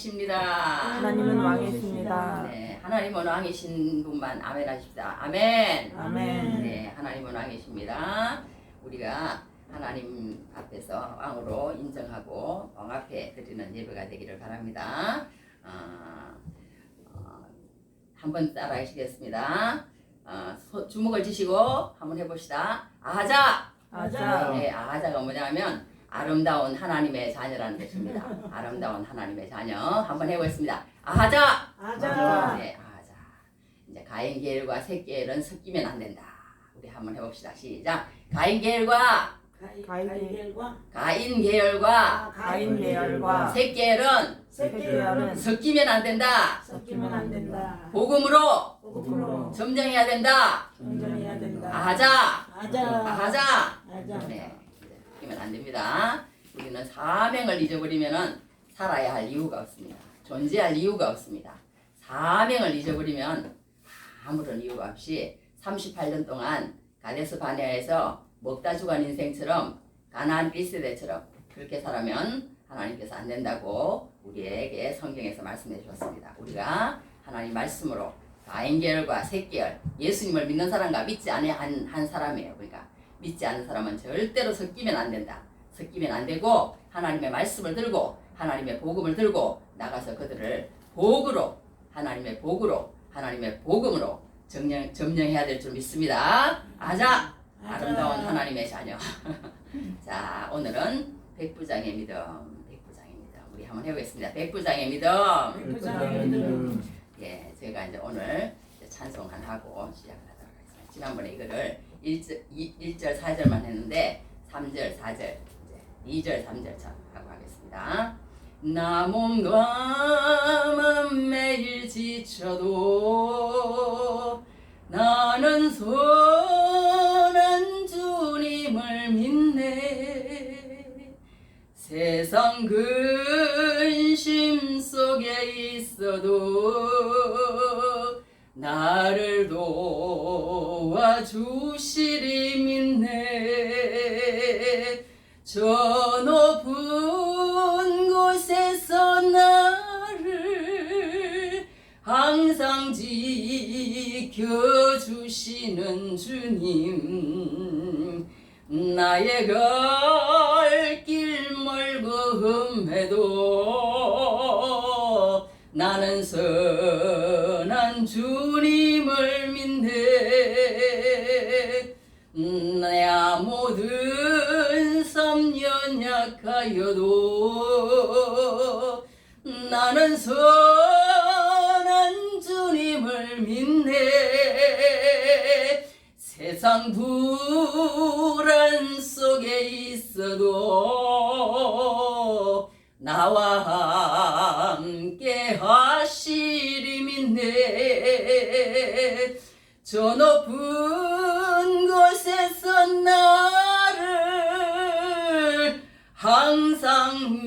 하나님은 왕이십니다. 네, 하나님은 왕이신 분만 아멘 하십시다. 아멘. 아멘. 네, 하나님은 왕이십니다. 우리가 하나님 앞에서 왕으로 인정하고 왕 앞에 드리는 예배가 되기를 바랍니다. 한번 따라 하시겠습니다. 주먹을 쥐시고 한번 해봅시다. 아하자. 아자. 네, 아하자가 뭐냐면 아름다운 하나님의 자녀라는 뜻입니다. 아름다운 하나님의 자녀 한번 해보겠습니다. 아하자. 아자. 네, 아하자. 이제 가인 계열과 셋 계열은 섞이면 안 된다. 우리 한번 해봅시다. 시작. 가인 계열과 가인 계열과 가인 계열과 셋 계열은 셋 계열은 섞이면 안 된다. 섞이면 안 된다. 복음으로 복음으로 점정해야 된다. 정정해야 된다. 아하자. 아자. 아하자. 아자. 네, 섞이면 안 됩니다. 우리는 사명을 잊어버리면은 살아야 할 이유가 없습니다. 존재할 이유가 없습니다. 사명을 잊어버리면 아무런 이유가 없이 38년 동안 가데스 바네아에서 먹다 죽은 인생처럼 가나안 1세대처럼 그렇게 살아면 하나님께서 안 된다고 우리에게 성경에서 말씀해 주셨습니다. 우리가 하나님 말씀으로 가인 계열과 셋 계열, 예수님을 믿는 사람과 믿지 않은 한 사람이에요. 그러니까 믿지 않는 사람은 절대로 섞이면 안 된다. 섞이면 안 되고 하나님의 말씀을 들고 하나님의 복음을 들고 나가서 그들을 복으로 하나님의 복으로 하나님의 복음으로 점령해야 될 줄 믿습니다. 아자! 아름다운 하나님의 자녀. 자, 오늘은 백부장의 믿음. 백부장의 믿음. 우리 한번 해보겠습니다. 백부장의 믿음. 백부장의 믿음. 예, 제가 이제 오늘 찬송 하고 시작을 하도록 하겠습니다. 지난번에 이거를 1절 4절만 했는데 3절 4절 이제 2절 3절 하고 하겠습니다. 나 몸과 맘 매일 지쳐도 나는 선한 주님을 믿네. 세상 근심 속에 있어도 나를 도와주시리 믿네. 저 높은 곳에서 나를 항상 지켜주시는 주님. 나의 갈 길 멀고 험해도 나는 선한 주님을 믿네. 내 모든 삶 연약하여도 나는 선한 주님을 믿네. 세상 불안 속에 있어도 나와 함께 하시리 믿네. 저 높은 곳에서 나를 항상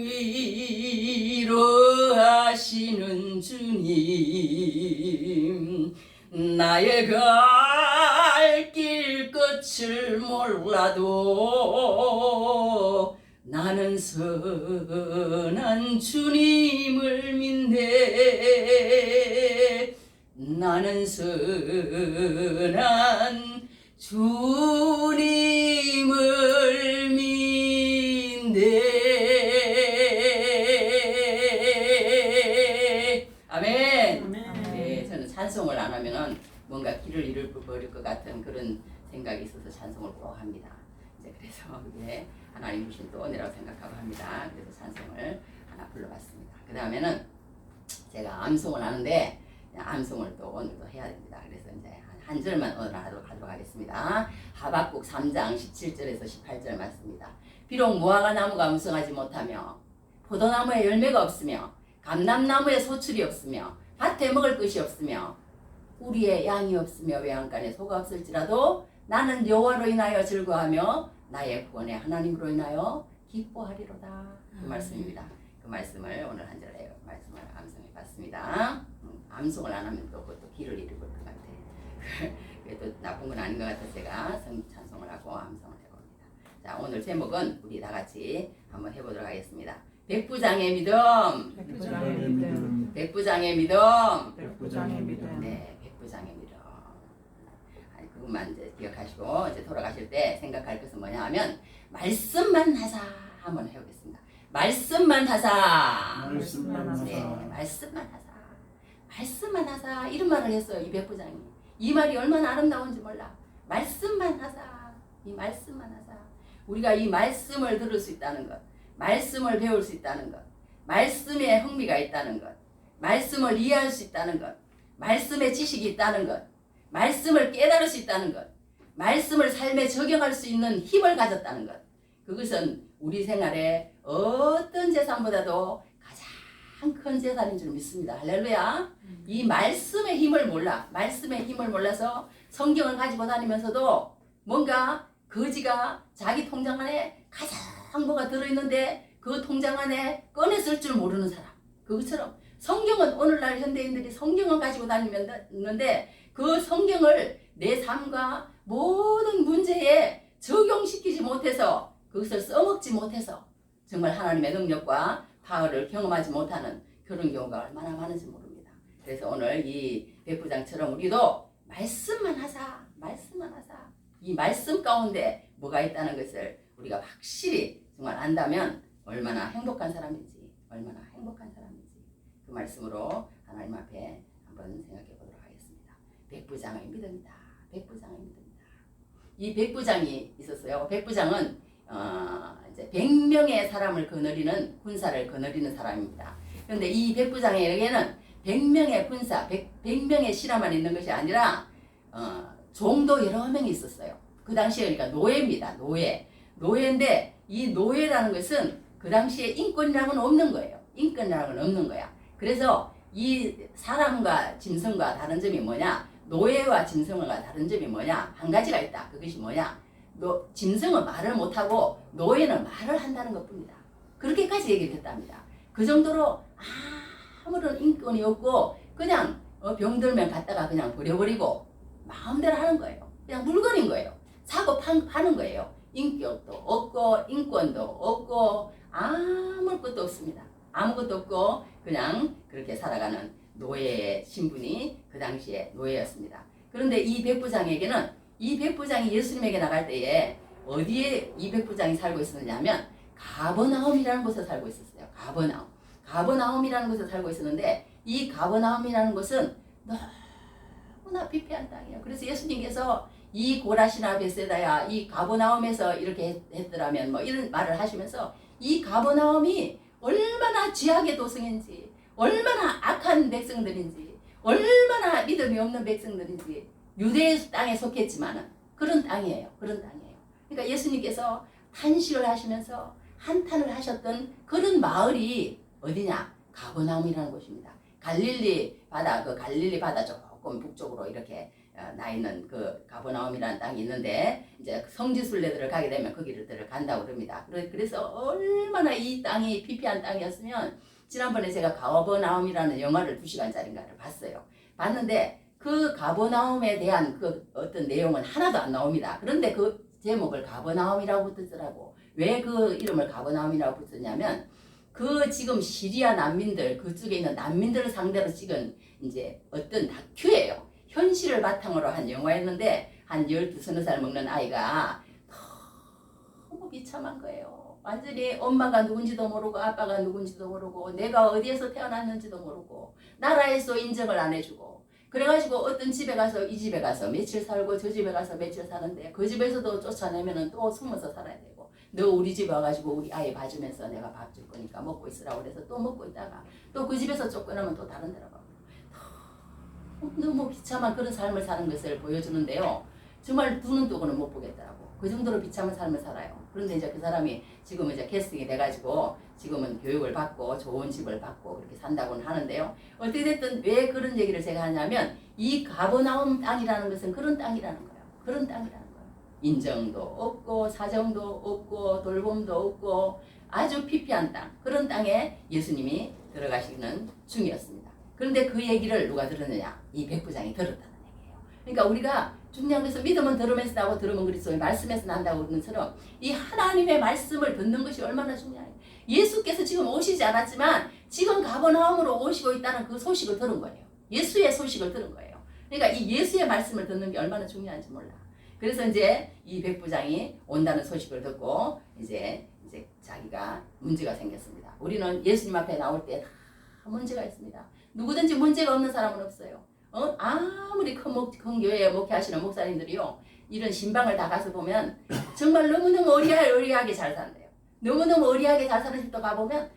위로하시는 주님. 나의 갈 길 끝을 몰라도 나는 선한 주님을 믿네. 나는 선한 주님을 믿네. 아멘. 네, 저는 찬송을 안 하면은 뭔가 길을 잃어버릴 것 같은 그런 생각이 있어서 찬송을 꼭 합니다. 이제 그래서 그게 하나님 주신 또 은혜라고 생각하고 합니다. 그래서 찬송을 하나 불러봤습니다. 그 다음에는 제가 암송을 하는데 암송을 또 오늘도 해야 됩니다. 그래서 이제 한 절만 오늘 하도록 하겠습니다. 하박국 3장 17절에서 18절 말씀입니다. 비록 무화과 나무가 무성하지 못하며 포도나무에 열매가 없으며 감람나무에 소출이 없으며 밭에 먹을 것이 없으며 우리의 양이 없으며 외양간에 소가 없을지라도 나는 여호와로 인하여 즐거하며 나의 구원의 하나님으로 인하여 기뻐하리로다. 그 말씀입니다. 그 말씀을 오늘 한 절에 말씀을 암송해 봤습니다. 암송을 안 하면 또 그것도 길을 잃을 것 같아. 그래도 나쁜 건 아닌 것 같아서 제가 찬송을 하고 암송을 해봅니다. 자, 오늘 제목은 우리 다 같이 한번 해보도록 하겠습니다. 백부장의 믿음. 백부장의 믿음. 백부장의 믿음. 백부장의 믿음. 네, 백부장의 믿음. 아니, 그것만 이제 기억하시고 이제 돌아가실 때 생각할 것은 뭐냐 하면 말씀만 하사 한번 해보겠습니다. 말씀만 하사. 말씀만 하사. 네, 말씀만 하사. 말씀만 하사 이런 말을 했어요. 이 백부장이. 이 말이 얼마나 아름다운지 몰라. 말씀만 하사. 이 말씀만 하사. 우리가 이 말씀을 들을 수 있다는 것, 말씀을 배울 수 있다는 것, 말씀에 흥미가 있다는 것, 말씀을 이해할 수 있다는 것, 말씀에 지식이 있다는 것, 말씀을 깨달을 수 있다는 것, 말씀을 삶에 적용할 수 있는 힘을 가졌다는 것. 그것은 우리 생활에 어떤 재산보다도 가장 큰 재산인 줄 믿습니다. 할렐루야. 이 말씀의 힘을 몰라. 말씀의 힘을 몰라서 성경을 가지고 다니면서도 뭔가 거지가 자기 통장 안에 가장 뭐가 들어있는데 그 통장 안에 꺼냈을 줄 모르는 사람. 그것처럼 성경은 오늘날 현대인들이 성경을 가지고 다니는데 그 성경을 내 삶과 모든 문제에 적용시키지 못해서 그것을 써먹지 못해서 정말 하나님의 능력과 파워를 경험하지 못하는 그런 경우가 얼마나 많은지 모릅니다. 그래서 오늘 이 백부장처럼 우리도 말씀만 하사, 말씀만 하사. 이 말씀 가운데 뭐가 있다는 것을 우리가 확실히 정말 안다면 얼마나 행복한 사람인지, 얼마나 행복한 사람인지 그 말씀으로 하나님 앞에 한번 생각해 보도록 하겠습니다. 백부장의 믿음이다. 백부장의 믿음이다. 이 백부장이 있었어요. 백부장은 이제 100명의 사람을 거느리는 군사를 거느리는 사람입니다. 그런데 이 백부장에게는 100명의 군사, 100명의 신하만 있는 것이 아니라 종도 여러 명이 있었어요. 그 당시에 그러니까 노예입니다. 노예인데 이 노예라는 것은 그 당시에 인권이라고는 없는 거예요. 인권이라고는 없는 거야. 그래서 이 사람과 짐승과 다른 점이 뭐냐? 노예와 짐승과 다른 점이 뭐냐? 한 가지가 있다. 그것이 뭐냐? 짐승은 말을 못하고 노예는 말을 한다는 것뿐이다. 그렇게까지 얘기를 했답니다. 그 정도로 아무런 인권이 없고 그냥 병들면 갖다가 그냥 버려버리고 마음대로 하는 거예요. 그냥 물건인 거예요. 사고 파는 거예요. 인격도 없고 인권도 없고 아무것도 없습니다. 아무것도 없고 그냥 그렇게 살아가는 노예의 신분이 그 당시에 노예였습니다. 그런데 이 백부장에게는 이 백부장이 예수님에게 나갈 때에 어디에 이 백부장이 살고 있었느냐면 가버나움이라는 곳에 살고 있었어요. 가버나움이라는 곳에 살고 있었는데 이 가버나움이라는 곳은 너무나 피폐한 땅이에요. 그래서 예수님께서 이 고라시나 베세다야 이 가버나움에서 이렇게 했더라면 뭐 이런 말을 하시면서 이 가버나움이 얼마나 죄악의 도성인지 얼마나 악한 백성들인지 얼마나 믿음이 없는 백성들인지 유대 땅에 속했지만은 그런 땅이에요. 그런 땅이에요. 그러니까 예수님께서 탄식을 하시면서 한탄을 하셨던 그런 마을이 어디냐? 가버나움이라는 곳입니다. 갈릴리 바다 조금 북쪽으로 이렇게 나 있는 그 가버나움이라는 땅이 있는데 이제 성지순례들을 가게 되면 거기를 간다고 그럽니다. 그래서 얼마나 이 땅이 피폐한 땅이었으면 지난번에 제가 가버나움이라는 영화를 2시간짜리인가를 봤어요. 봤는데 그 가버나움에 대한 그 어떤 내용은 하나도 안 나옵니다. 그런데 그 제목을 가버나움이라고 붙였더라고. 왜 그 이름을 가버나움이라고 붙였냐면 그 지금 시리아 난민들 그쪽에 있는 난민들을 상대로 찍은 이제 어떤 다큐예요. 현실을 바탕으로 한 영화였는데 한 12, 서너 살 먹는 아이가 너무 비참한 거예요. 완전히 엄마가 누군지도 모르고 아빠가 누군지도 모르고 내가 어디에서 태어났는지도 모르고 나라에서 인정을 안 해주고 그래가지고 어떤 집에 가서 이 집에 가서 며칠 살고 저 집에 가서 며칠 사는데 그 집에서도 쫓아내면은 또 숨어서 살아야 되고 너 우리 집에 와가지고 우리 아이 봐주면서 내가 밥 줄 거니까 먹고 있으라고 그래서 또 먹고 있다가 또 그 집에서 쫓겨나면 또 다른 데로 가고 너무 비참한 그런 삶을 사는 것을 보여주는데요. 정말 두는 두고는 못 보겠더라고. 그 정도로 비참한 삶을 살아요. 그런데 이제 그 사람이 지금 이제 캐스팅이 돼가지고 지금은 교육을 받고 좋은 집을 받고 그렇게 산다고는 하는데요. 어떻게 됐든 왜 그런 얘기를 제가 하냐면 이 가버나움 땅이라는 것은 그런 땅이라는 거예요. 그런 땅이라는 거예요. 인정도 없고 사정도 없고 돌봄도 없고 아주 피폐한 땅. 그런 땅에 예수님이 들어가시는 중이었습니다. 그런데 그 얘기를 누가 들었느냐? 이 백부장이 들었다는 얘기예요. 그러니까 우리가 중요한 것은 믿음은 들으면서 나고 들으면 그리스도의 말씀에서 난다고 그러는 것처럼 이 하나님의 말씀을 듣는 것이 얼마나 중요해요. 예수께서 지금 오시지 않았지만 지금 가버나움으로 오시고 있다는 그 소식을 들은 거예요. 예수의 소식을 들은 거예요. 그러니까 이 예수의 말씀을 듣는 게 얼마나 중요한지 몰라. 그래서 이제 이 백부장이 온다는 소식을 듣고 이제 자기가 문제가 생겼습니다. 우리는 예수님 앞에 나올 때 다 문제가 있습니다. 누구든지 문제가 없는 사람은 없어요. 아무리 큰 교회에 목회하시는 목사님들이요, 이런 신방을 다 가서 보면 정말 너무너무 의리하게 잘 산대요. 너무너무 의리하게 잘 사는 집도 가보면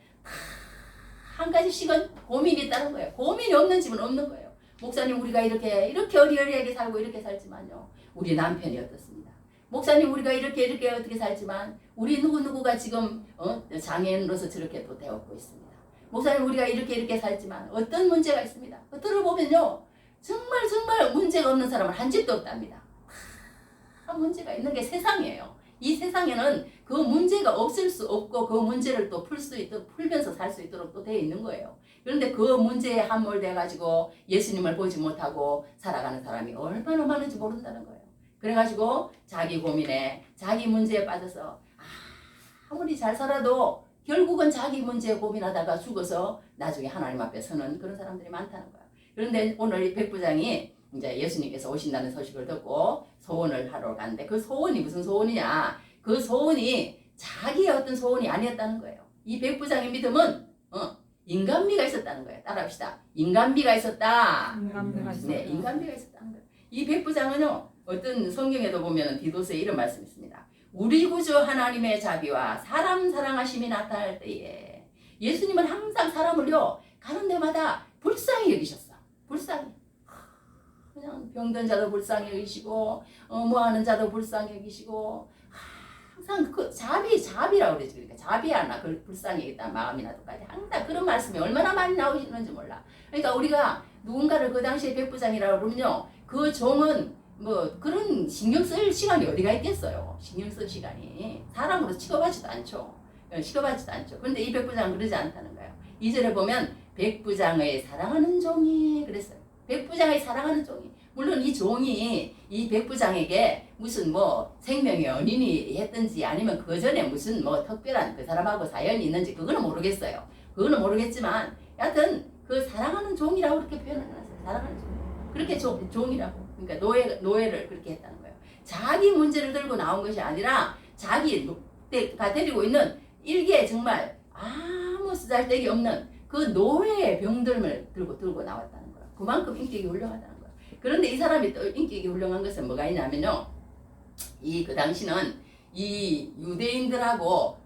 한 가지씩은 고민이 있다는 거예요. 고민이 없는 집은 없는 거예요. 목사님, 우리가 이렇게 의리하게 살고 이렇게 살지만요, 우리 남편이 어떻습니다. 목사님, 우리가 이렇게 어떻게 살지만 우리 누구누구가 지금 장애인으로서 저렇게 또 되었고 있습니다. 목사님, 우리가 이렇게 살지만 어떤 문제가 있습니다. 들어보면요, 정말 문제가 없는 사람은 한 집도 없답니다. 다 문제가 있는 게 세상이에요. 이 세상에는 그 문제가 없을 수 없고 그 문제를 또 풀면서 살 수 있도록 또 되어 있는 거예요. 그런데 그 문제에 함몰돼 가지고 예수님을 보지 못하고 살아가는 사람이 얼마나 많은지 모른다는 거예요. 그래가지고 자기 고민에, 자기 문제에 빠져서 아무리 잘 살아도 결국은 자기 문제에 고민하다가 죽어서 나중에 하나님 앞에 서는 그런 사람들이 많다는 거예요. 그런데 오늘 이 백부장이 이제 예수님께서 오신다는 소식을 듣고 소원을 하러 갔는데, 그 소원이 무슨 소원이냐? 그 소원이 자기의 어떤 소원이 아니었다는 거예요. 이 백부장의 믿음은 인간미가 있었다는 거예요. 따라합시다. 인간미가 있었다. 네, 인간미가 있었다는 거예요. 이 백부장은요, 어떤 성경에도 보면 디도스에 이런 말씀이 있습니다. 우리 구주 하나님의 자비와 사람 사랑하심이 나타날 때에, 예수님은 항상 사람을요, 가는 데마다 불쌍히 여기셨어. 불쌍히. 그냥 병든 자도 불쌍히 여기시고, 뭐하는 자도 불쌍히 여기시고, 항상 그 자비라고 그러죠. 그러니까 자비하나 그 불쌍히 여기다 마음이나 똑같이 항상 그런 말씀이 얼마나 많이 나오시는지 몰라. 그러니까 우리가 누군가를 그 당시에 백부장이라고 그러면요, 그 종은 뭐 그런 신경 쓸 시간이 어디가 있겠어요. 신경 쓸 시간이 사람으로 취급하지도 않죠. 그런데 이 백부장은 그러지 않다는 거예요. 2절에 보면 백부장의 사랑하는 종이 그랬어요. 백부장의 사랑하는 종이. 물론 이 종이 이 백부장에게 무슨 뭐 생명의 연인이 했든지 아니면 그 전에 무슨 뭐 특별한 그 사람하고 사연이 있는지 그거는 모르겠어요. 그거는 모르겠지만 여하튼 그 사랑하는 종이라고 그렇게 표현을 해놨어요. 사랑하는 종. 그렇게 종이라고. 그러니까 노예를 그렇게 했다는 거예요. 자기 문제를 들고 나온 것이 아니라 자기가 데리고 있는 일개 정말 아무 쓰잘데기 없는 그 노예의 병들을 들고 나왔다는 거예요. 그만큼 인격이 훌륭하다는 거예요. 그런데 이 사람이 또 인격이 훌륭한 것은 뭐가 있냐면요, 그 당시는 이 유대인들하고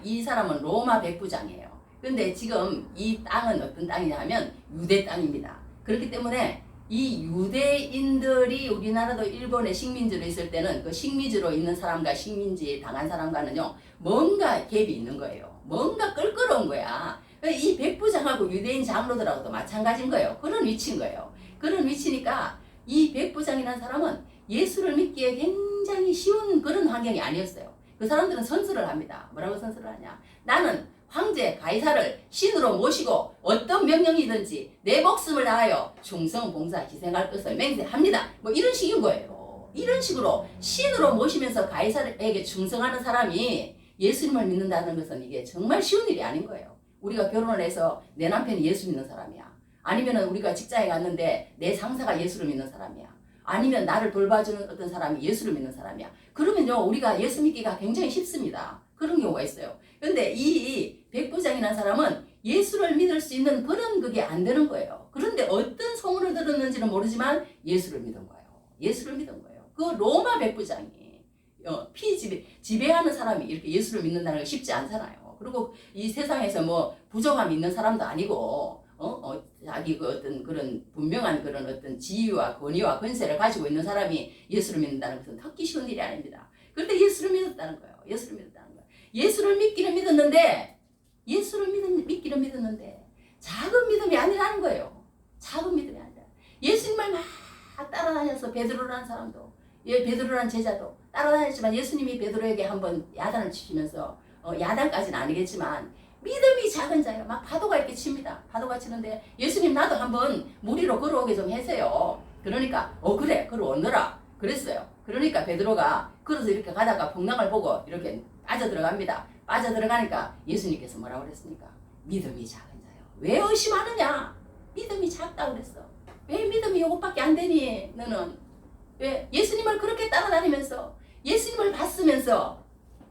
이 사람은 로마 백부장이에요. 근데 지금 이 땅은 어떤 땅이냐 하면 유대 땅입니다. 그렇기 때문에 이 유대인들이 우리나라도 일본의 식민지로 있을 때는 그 식민지로 있는 사람과 식민지 당한 사람과는요, 뭔가 갭이 있는 거예요. 뭔가 껄끄러운 거야. 이 백부장하고 유대인 장로들하고도 마찬가지인 거예요. 그런 위치인 거예요. 그런 위치니까 이 백부장이라는 사람은 예수를 믿기에 굉장히 쉬운 그런 환경이 아니었어요. 그 사람들은 선서를 합니다. 뭐라고 선서를 하냐? 나는 황제 가이사를 신으로 모시고 어떤 명령이든지 내 목숨을 다하여 충성 봉사 희생할 것을 맹세합니다. 뭐 이런 식인 거예요. 이런 식으로 신으로 모시면서 가이사에게 충성하는 사람이 예수님을 믿는다는 것은 이게 정말 쉬운 일이 아닌 거예요. 우리가 결혼을 해서 내 남편이 예수 믿는 사람이야. 아니면 우리가 직장에 갔는데 내 상사가 예수를 믿는 사람이야. 아니면 나를 돌봐주는 어떤 사람이 예수를 믿는 사람이야. 그러면요, 우리가 예수 믿기가 굉장히 쉽습니다. 그런 경우가 있어요. 그런데 이 백부장이라는 사람은 예수를 믿을 수 있는 그런 그게 안 되는 거예요. 그런데 어떤 소문을 들었는지는 모르지만 예수를 믿은 거예요. 예수를 믿은 거예요. 그 로마 백부장이 지배하는 사람이 이렇게 예수를 믿는다는 게 쉽지 않잖아요. 그리고 이 세상에서 뭐 부정함이 있는 사람도 아니고 자기 그 어떤 그런 분명한 그런 어떤 지위와 권위와 권세를 가지고 있는 사람이 예수를 믿는다는 것은 듣기 쉬운 일이 아닙니다. 그런데 예수를 믿었다는 거예요. 예수를 믿기는 믿었는데 작은 믿음이 아니라는 거예요. 작은 믿음이 아니라. 예수님을 막 따라다녀서 베드로라는 사람도, 베드로라는 제자도 따라다녔지만 예수님이 베드로에게 한번 야단을 치시면서 야단까지는 아니겠지만 믿음이 작은 자예요. 막 파도가 이렇게 칩니다. 파도가 치는데 예수님 나도 한번 물 위로 걸어오게 좀 해세요. 그러니까 그래 걸어오너라 그랬어요. 그러니까 베드로가 걸어서 이렇게 가다가 풍랑을 보고 이렇게 빠져 들어갑니다. 빠져들어가니까 예수님께서 뭐라고 그랬습니까? 믿음이 작은 자요. 왜 의심하느냐? 믿음이 작다고 그랬어. 왜 믿음이 이것밖에 안 되니? 너는 왜 예수님을 그렇게 따라다니면서 예수님을 봤으면서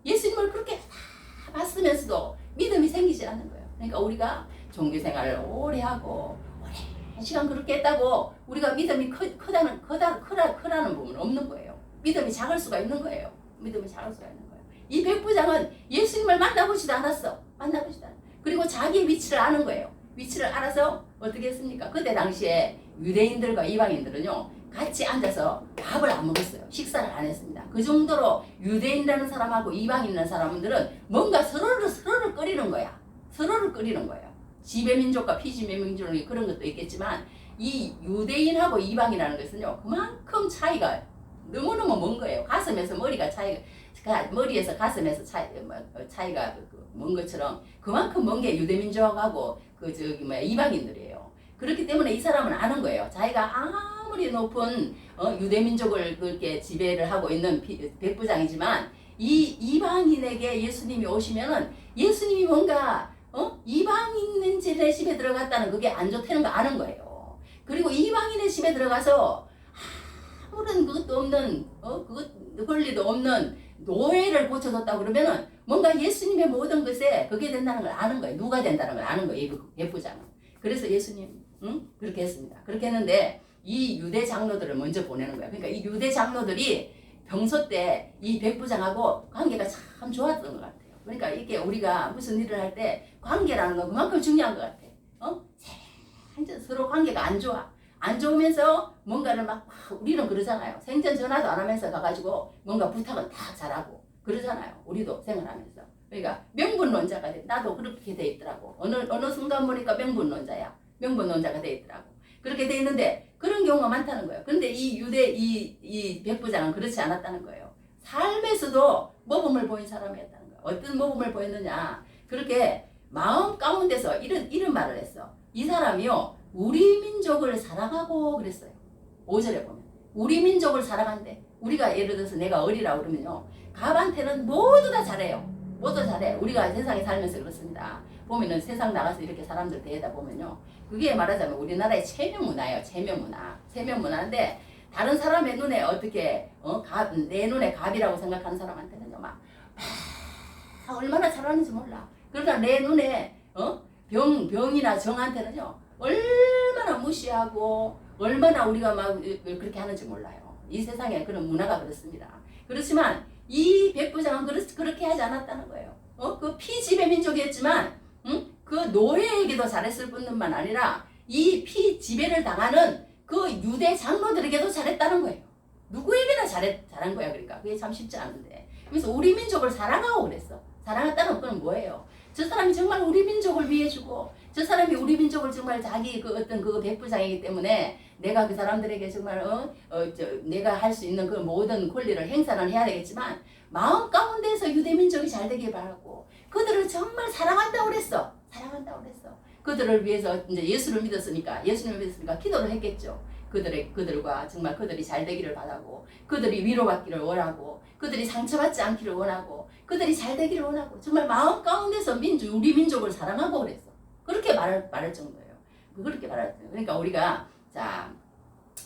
예수님을 그렇게 다 봤으면서도 믿음이 생기지 않는 거예요. 그러니까 우리가 종교생활을 오래 하고 오랜 시간 그렇게 했다고 우리가 믿음이 크라는 부분은 없는 거예요. 믿음이 작을 수가 있는 거예요. 믿음이 작을 수가 있는 거예요. 이 백부장은 예수님을 만나보지도 않았어. 만나보지도 않았어. 그리고 자기의 위치를 아는 거예요. 위치를 알아서 어떻게 했습니까? 그때 당시에 유대인들과 이방인들은요 같이 앉아서 밥을 안 먹었어요. 식사를 안 했습니다. 그 정도로 유대인이라는 사람하고 이방인이라는 사람들은 뭔가 서로를 끓이는 거야. 서로를 끓이는 거예요. 지배 민족과 피지배 민족이 그런 것도 있겠지만 이 유대인하고 이방이라는 것은요 그만큼 차이가 너무너무 먼 거예요. 가슴에서 머리에서 가슴에서 차이가 먼 것처럼 그만큼 먼 게 유대민족하고 이방인들이에요. 그렇기 때문에 이 사람은 아는 거예요. 자기가 아무리 높은 유대민족을 그렇게 지배를 하고 있는 백부장이지만 이 이방인에게 예수님이 오시면은 예수님이 뭔가 이방인의 집에 들어갔다는 그게 안 좋다는 거 아는 거예요. 그리고 이방인의 집에 들어가서 아무런 그것도 없는 권리도 없는 노예를 고쳐줬다고 그러면은 뭔가 예수님의 모든 것에 그게 된다는 걸 아는 거예요. 누가 된다는 걸 아는 거예요. 이 백부장은. 그래서 예수님 그렇게 했습니다. 그렇게 했는데 이 유대 장로들을 먼저 보내는 거예요. 그러니까 이 유대 장로들이 평소 때 이 백부장하고 관계가 참 좋았던 것 같아요. 그러니까 이게 우리가 무슨 일을 할 때 관계라는 건 그만큼 중요한 것 같아. 서로 관계가 안 좋아. 안 좋으면서 뭔가를 막 우리는 그러잖아요. 생전 전화도 안 하면서 가가지고 뭔가 부탁은 다 잘하고 그러잖아요. 우리도 생활하면서. 그러니까 명분론자가 돼. 나도 그렇게 돼 있더라고. 어느 순간 보니까 명분론자야. 명분론자가 돼 있더라고. 그렇게 돼 있는데 그런 경우가 많다는 거예요. 그런데 이 백부장은 그렇지 않았다는 거예요. 삶에서도 모범을 보인 사람이었다는 거예요. 어떤 모범을 보였느냐. 그렇게 마음 가운데서 이런 말을 했어. 이 사람이요. 우리 민족을 사랑하고 그랬어요. 5절에 보면. 우리 민족을 사랑한대. 우리가 예를 들어서 내가 어리라고 그러면요. 갑한테는 모두 다 잘해요. 모두 다 잘해. 우리가 세상에 살면서 그렇습니다. 보면은 세상 나가서 이렇게 사람들 대하다 보면요. 그게 말하자면 우리나라의 체면 문화예요. 체면 문화. 체면 문화인데 다른 사람의 눈에 어떻게 내 눈에 갑이라고 생각하는 사람한테는요. 막 얼마나 잘하는지 몰라. 그러나 내 눈에 병이나 정한테는요. 얼마나 무시하고 얼마나 우리가 막 그렇게 하는지 몰라요. 이 세상에 그런 문화가 그렇습니다. 그렇지만 이 백부장은 그렇게 하지 않았다는 거예요. 그 피지배 민족이었지만 그 노예에게도 잘했을 뿐만 아니라 이 피지배를 당하는 그 유대 장로들에게도 잘했다는 거예요. 누구에게나 잘한 거야. 그러니까 그게 참 쉽지 않은데. 그래서 우리 민족을 사랑하고 그랬어. 사랑했다는 건 뭐예요? 저 사람이 정말 우리 민족을 위해 주고 저 사람이 우리 민족을 정말 자기 어떤 백부장이기 때문에 내가 그 사람들에게 정말 내가 할 수 있는 그 모든 권리를 행사는 해야 되겠지만 마음 가운데서 유대 민족이 잘 되길 바라고 그들을 정말 사랑한다고 그랬어. 사랑한다고 그랬어. 그들을 위해서 이제 예수님을 믿었으니까 기도를 했겠죠. 그들과 정말 그들이 잘 되기를 바라고 그들이 위로받기를 원하고 그들이 상처받지 않기를 원하고 그들이 잘 되기를 원하고 정말 마음 가운데서 우리 민족을 사랑하고 그랬어. 그렇게 말할 정도예요. 그렇게 말할 정도. 그러니까 우리가 자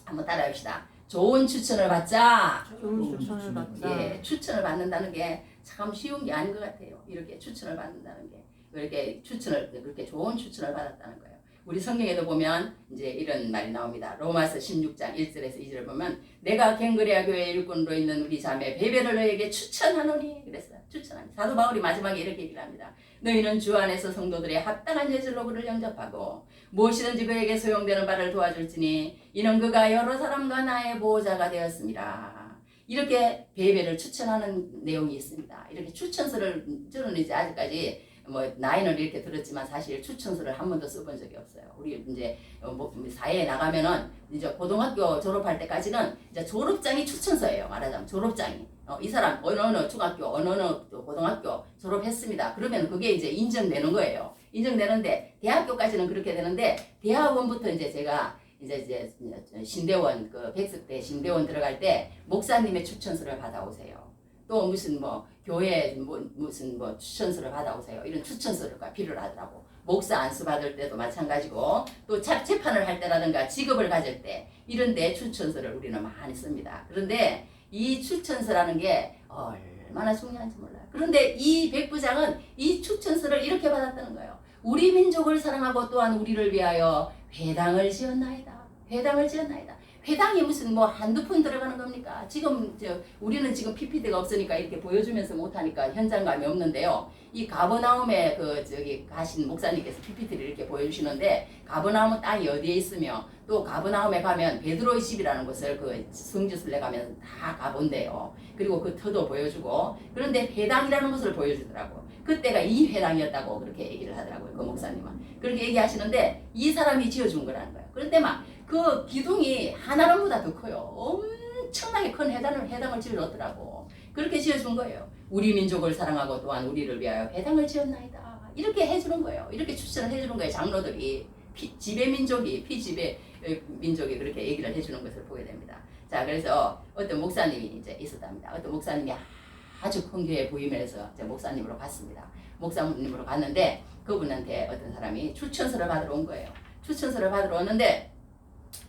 한번 따라합시다. 좋은 추천을 받자. 좋은 추천을 받자. 예, 추천을 받는다는 게 참 쉬운 게 아닌 것 같아요. 이렇게 추천을 받는다는 게 그렇게 좋은 추천을 받았다는 거예요. 우리 성경에도 보면 이제 이런 말이 나옵니다. 로마서 16장 1절에서 2절을 보면 내가 갱그레아 교회 일꾼으로 있는 우리 자매 베베를 너에게 추천하노니 그랬어요. 추천합니다. 사도 바울이 마지막에 이렇게 얘기를 합니다. 너희는 주 안에서 성도들의 합당한 예절로 그를 영접하고 무엇이든지 그에게 소용되는 바를 도와줄지니 이는 그가 여러 사람과 나의 보호자가 되었습니다. 이렇게 베베를 추천하는 내용이 있습니다. 이렇게 추천서를 저는 이제 아직까지 나이는 이렇게 들었지만 사실 추천서를 한 번도 써본 적이 없어요. 우리 이제 사회에 나가면은 이제 고등학교 졸업할 때까지는 이제 졸업장이 추천서예요. 말하자면 졸업장이 이 사람 어느 중학교 어느 고등학교 졸업했습니다. 그러면 그게 이제 인정되는 거예요. 인정되는데 대학교까지는 그렇게 되는데 대학원부터 이제 제가 이제 신대원 백석대 신대원 들어갈 때 목사님의 추천서를 받아오세요. 또 무슨 뭐 교회 무슨 뭐 추천서를 받아오세요. 이런 추천서가 필요를 하더라고. 목사 안수 받을 때도 마찬가지고 또 재판을 할 때라든가 직업을 가질 때 이런 데 추천서를 우리는 많이 씁니다. 그런데 이 추천서라는 게 얼마나 중요한지 몰라요. 그런데 이 백부장은 이 추천서를 이렇게 받았다는 거예요. 우리 민족을 사랑하고 또한 우리를 위하여 회당을 지었나이다. 회당을 지었나이다. 회당이 무슨 뭐 한두 푼 들어가는 겁니까? 지금 우리는 지금 PPT가 없으니까 이렇게 보여주면서 못하니까 현장감이 없는데요. 이 가버나움에 가신 목사님께서 PPT를 이렇게 보여주시는데 가버나움 땅이 어디에 있으며 또 가버나움에 가면 베드로의 집이라는 곳을 그 성지순례 가면 다 가본대요. 그리고 그 터도 보여주고 그런데 회당이라는 것을 보여주더라고. 그때가 이 회당이었다고 그렇게 얘기를 하더라고요. 그 목사님은. 그렇게 얘기하시는데 이 사람이 지어준 거라는 거예요. 그런데 막 그 기둥이 하나름보다 더 커요. 엄청나게 큰 회당을 지어줬더라고. 그렇게 지어준 거예요. 우리 민족을 사랑하고 또한 우리를 위하여 회당을 지었나이다. 이렇게 해주는 거예요. 이렇게 추천을 해주는 거예요. 장로들이 지배 민족이 피지배 민족이 그렇게 얘기를 해주는 것을 보게 됩니다. 자, 그래서 어떤 목사님이 이제 있었답니다. 어떤 목사님이 아주 큰 교회 부임해서 이제 목사님으로 갔습니다. 목사님으로 갔는데 그분한테 어떤 사람이 추천서를 받으러 온 거예요. 추천서를 받으러 왔는데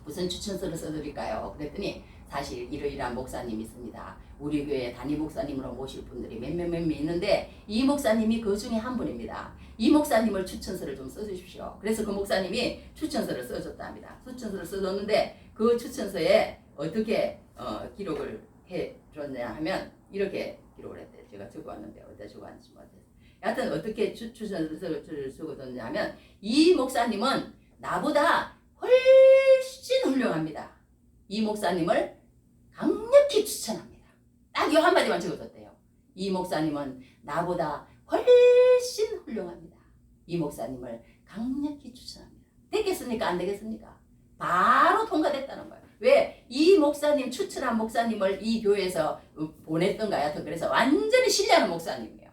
무슨 추천서를 써드릴까요? 그랬더니 사실 이러이러한 목사님이 있습니다. 우리 교회 담임 목사님으로 모실 분들이 몇몇 있는데 이 목사님이 그 중에 한 분입니다. 이 목사님을 추천서를 좀 써주십시오. 그래서 그 목사님이 추천서를 써줬답니다. 추천서를 써줬는데 그 추천서에 어떻게 기록을 해줬냐 하면 이렇게 기록을 했대요. 제가 적어왔는데 어디다 적어왔는지 못했어요. 여하튼 어떻게 추천서를 적어줬냐면 이 목사님은 나보다 훨씬 훌륭합니다. 이 목사님을 강력히 추천합니다. 딱 이 한마디만 적어뒀대요. 이 목사님은 나보다 훨씬 훌륭합니다. 이 목사님을 강력히 추천합니다. 됐겠습니까? 안 되겠습니까? 바로 통과됐다는 거예요. 왜? 이 목사님 추천한 목사님을 이 교회에서 보냈던가 하여튼 그래서 완전히 신뢰하는 목사님이에요.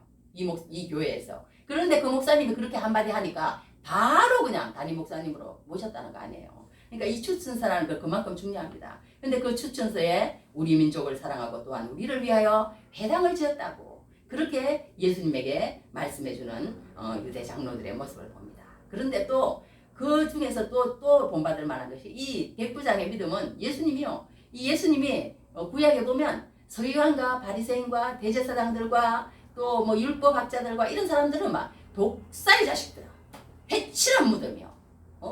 이 교회에서. 그런데 그 목사님이 그렇게 한마디 하니까 바로 그냥 담임 목사님으로 모셨다는 거 아니에요. 그러니까 이 추천서라는 거 그만큼 중요합니다. 근데 그 추천서에 우리 민족을 사랑하고 또한 우리를 위하여 회당을 지었다고 그렇게 예수님에게 말씀해주는 유대 장로들의 모습을 봅니다. 그런데 또 그 중에서 또 본받을 만한 것이 이 백부장의 믿음은 예수님이요. 이 예수님이 구약에 보면 서기관과 바리새인과 대제사장들과 또 뭐 율법학자들과 이런 사람들은 막 독사의 자식들 해칠한 무덤이요.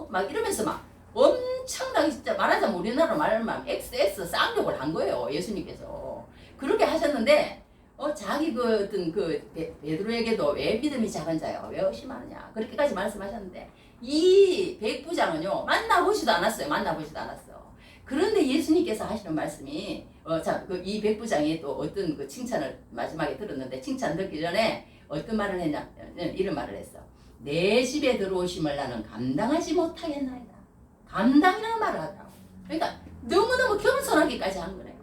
막 이러면서 막 엄청나게 진짜 말하자면 우리나라로 말하면 XX 쌍욕을 한 거예요. 예수님께서. 그렇게 하셨는데 자기 그 어떤 베드로에게도 왜 믿음이 작은 자요? 왜 의심하느냐? 그렇게까지 말씀하셨는데 이 백부장은요. 만나보지도 않았어요. 그런데 예수님께서 하시는 말씀이 이 백부장이 또 어떤 그 칭찬을 마지막에 들었는데 칭찬 듣기 전에 어떤 말을 했냐? 이런 말을 했어. 내 집에 들어오심을 나는 감당하지 못하겠나이다. 감당이라는 말을 하더라고. 그러니까 너무너무 겸손하기까지 한 거네요.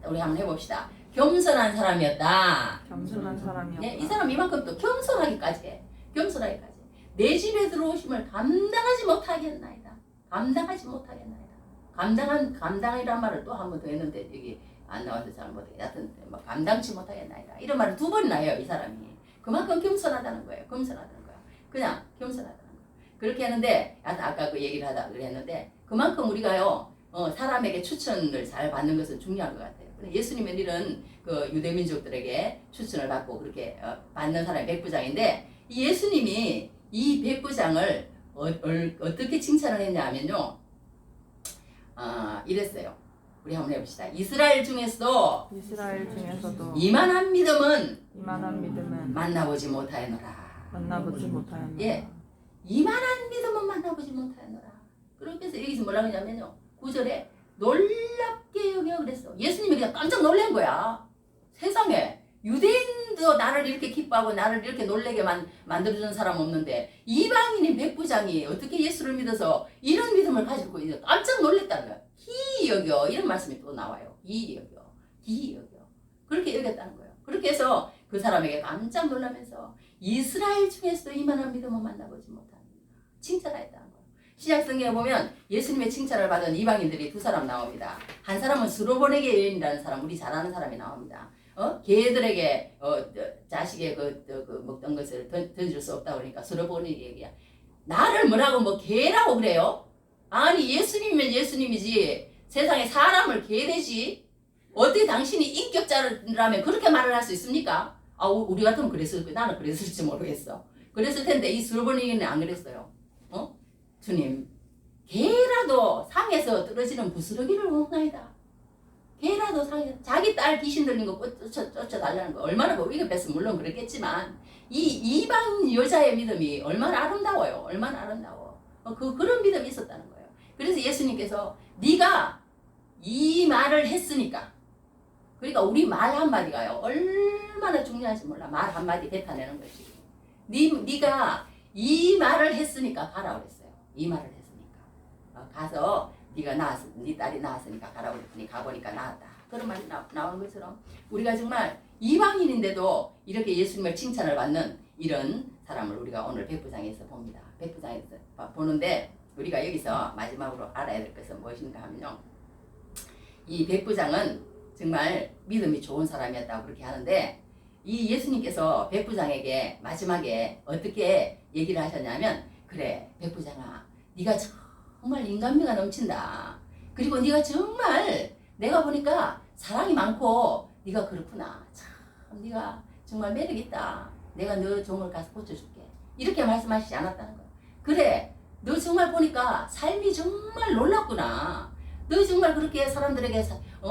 우리 한번 해봅시다. 겸손한 사람이었다. 겸손한 사람이었다. 네, 이 사람 이만큼 또 겸손하기까지 해. 겸손하기까지. 내 집에 들어오심을 감당하지 못하겠나이다. 감당하지 못하겠나이다. 감당이란 말을 또 한 번 더 했는데 여기 안 나와서 잘 못해. 여하튼 뭐 감당치 못하겠나이다. 이런 말을 두 번이나 해요. 이 사람이. 그만큼 겸손하다는 거예요. 그냥 겸손하다는 거예요. 그렇게 했는데 아까 그 얘기를 하다 그랬는데 그만큼 우리가요 사람에게 추천을 잘 받는 것은 중요한 것 같아요. 예수님의 일은 그 유대민족들에게 추천을 받고 그렇게 받는 사람이 백부장인데 이 예수님이 이 백부장을 어떻게 칭찬을 했냐 하면요. 이랬어요. 우리 한번 해봅시다. 이스라엘 중에서도 이만한 믿음은 만나보지 못하였노라. 예, 이만한 믿음은 만나보지 못하였노라. 그렇게 해서 여기서 뭐라고 하냐면요. 9절에 놀랍게 여겨 그랬어. 예수님이 그냥 깜짝 놀란 거야. 세상에 유대인도 나를 이렇게 기뻐하고 나를 이렇게 놀래게 만들어주는 사람 없는데 이방인인 백부장이 어떻게 예수를 믿어서 이런 믿음을 가지고 있어. 깜짝 놀랬다는 거야. 기이 여겨. 이런 말씀이 또 나와요. 기이 여겨. 그렇게 여겼다는 거예요. 그렇게 해서 그 사람에게 깜짝 놀라면서 이스라엘 중에서도 이만한 믿음을 만나보지 못합니다. 칭찬하였다는 거예요. 신약성경에 보면 예수님의 칭찬을 받은 이방인들이 두 사람 나옵니다. 한 사람은 스로보네게 여인이라는 사람, 우리 잘 아는 사람이 나옵니다. 개들에게 자식의 먹던 것을 던질 수 없다고 그러니까 서로보니 얘기야. 나를 뭐라고 뭐 개라고 그래요? 아니 예수님이면 예수님이지 세상에 사람을 개되지? 어떻게 당신이 인격자라면 그렇게 말을 할 수 있습니까? 우리 같으면 그랬을 거야. 나는 그랬을지 모르겠어. 그랬을 텐데 이 서로보니는 안 그랬어요. 주님 개라도 상에서 떨어지는 부스러기를 원하이다. 개라도 상에서 자기 딸 귀신 들린 거 쫓아달라는 거 얼마나 위급했으면 물론 그랬겠지만 이 이방 여자의 믿음이 얼마나 아름다워요. 얼마나 아름다워. 그런 믿음이 있었다는 거예요. 그래서 예수님께서 네가 이 말을 했으니까 그러니까 우리 말 한마디가요 얼마나 중요한지 몰라. 말 한마디 뱉어내는 것이 네가 이 말을 했으니까 가라 그랬어요. 이 말을 했으니까 가서 네가 낳았, 네 딸이 낳았으니까 가라고 그랬더니 가보니까 낳았다. 그런 말이 나오는 것처럼 우리가 정말 이방인인데도 이렇게 예수님을 칭찬을 받는 이런 사람을 우리가 오늘 백부장에서 봅니다. 백부장에서 보는데 우리가 여기서 마지막으로 알아야 될 것은 무엇인가 하면요. 이 백부장은 정말 믿음이 좋은 사람이었다고 그렇게 하는데 이 예수님께서 백부장에게 마지막에 어떻게 얘기를 하셨냐면 그래 백부장아 네가 정말 인간미가 넘친다. 그리고 네가 정말 내가 보니까 사랑이 많고 네가 그렇구나. 참 네가 정말 매력있다. 내가 너 종을 가서 고쳐줄게. 이렇게 말씀하시지 않았다는 거야. 그래 너 정말 보니까 삶이 정말 놀랍구나. 너 정말 그렇게 사람들에게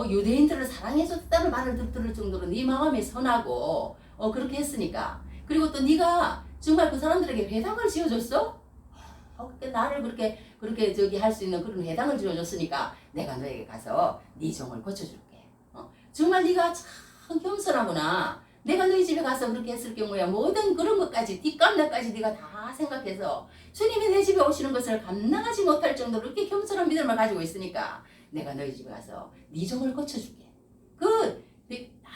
유대인들을 사랑해줬다는 말을 들을 정도로 네 마음이 선하고 그렇게 했으니까 그리고 또 네가 정말 그 사람들에게 회당을 지어줬어? 나를 그렇게 저기 할 수 있는 그런 회당을 지어줬으니까 내가 너에게 가서 네 종을 고쳐줄게. 정말 네가 참 겸손하구나. 내가 너희 집에 가서 그렇게 했을 경우에 모든 그런 것까지 뒷감당까지 네가 다 생각해서 주님이 내 집에 오시는 것을 감당하지 못할 정도로 이렇게 겸손한 믿음을 가지고 있으니까 내가 너희 집에 가서 네 종을 고쳐줄게.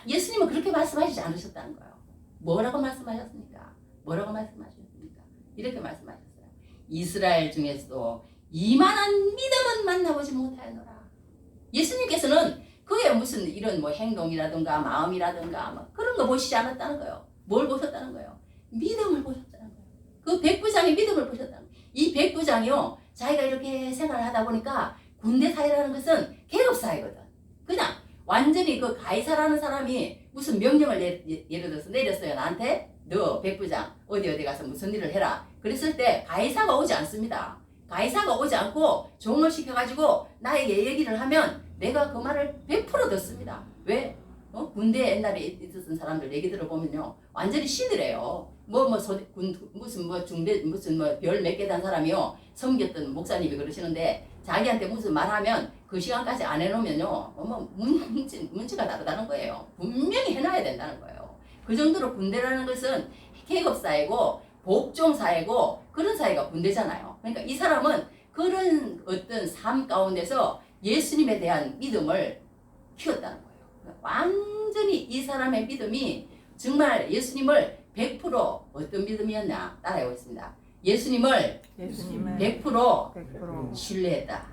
예수님은 그렇게 말씀하시지 않으셨다는 거예요. 뭐라고 말씀하셨습니까? 뭐라고 말씀하셨습니까? 이렇게 말씀하셨어요. 이스라엘 중에서도 이만한 믿음은 만나보지 못하였노라. 예수님께서는 그의 무슨 이런 뭐 행동이라든가 마음이라든가 뭐 그런 거 보시지 않았다는 거예요. 뭘 보셨다는 거예요? 믿음을 보셨다는 거예요. 그 백부장의 믿음을 보셨다는 거예요. 이 백부장이요 자기가 이렇게 생활을 하다 보니까 군대 사회라는 것은 계급 사회거든. 그냥 완전히 그 가이사라는 사람이 무슨 명령을 예를 들어서 내렸어요. 나한테 너 백부장 어디 가서 무슨 일을 해라. 그랬을 때 가이사가 오지 않습니다. 가이사가 오지 않고 종을 시켜가지고 나에게 얘기를 하면 내가 그 말을 100% 듣습니다. 왜? 군대에 옛날에 있었던 사람들 얘기 들어보면요 완전히 신이래요. 무슨 별 몇 개 단 사람이요 섬겼던 목사님이 그러시는데 자기한테 무슨 말하면 그 시간까지 안 해놓으면요 문치가 다르다는 거예요. 분명히 해놔야 된다는 거예요. 그 정도로 군대라는 것은 계급사회고 복종사회고 그런 사회가 군대잖아요. 그러니까 이 사람은 그런 어떤 삶 가운데서 예수님에 대한 믿음을 키웠다는 거예요. 완전히 이 사람의 믿음이 정말 예수님을 100% 어떤 믿음이었나 따라해 보겠습니다. 예수님을 100% 신뢰했다.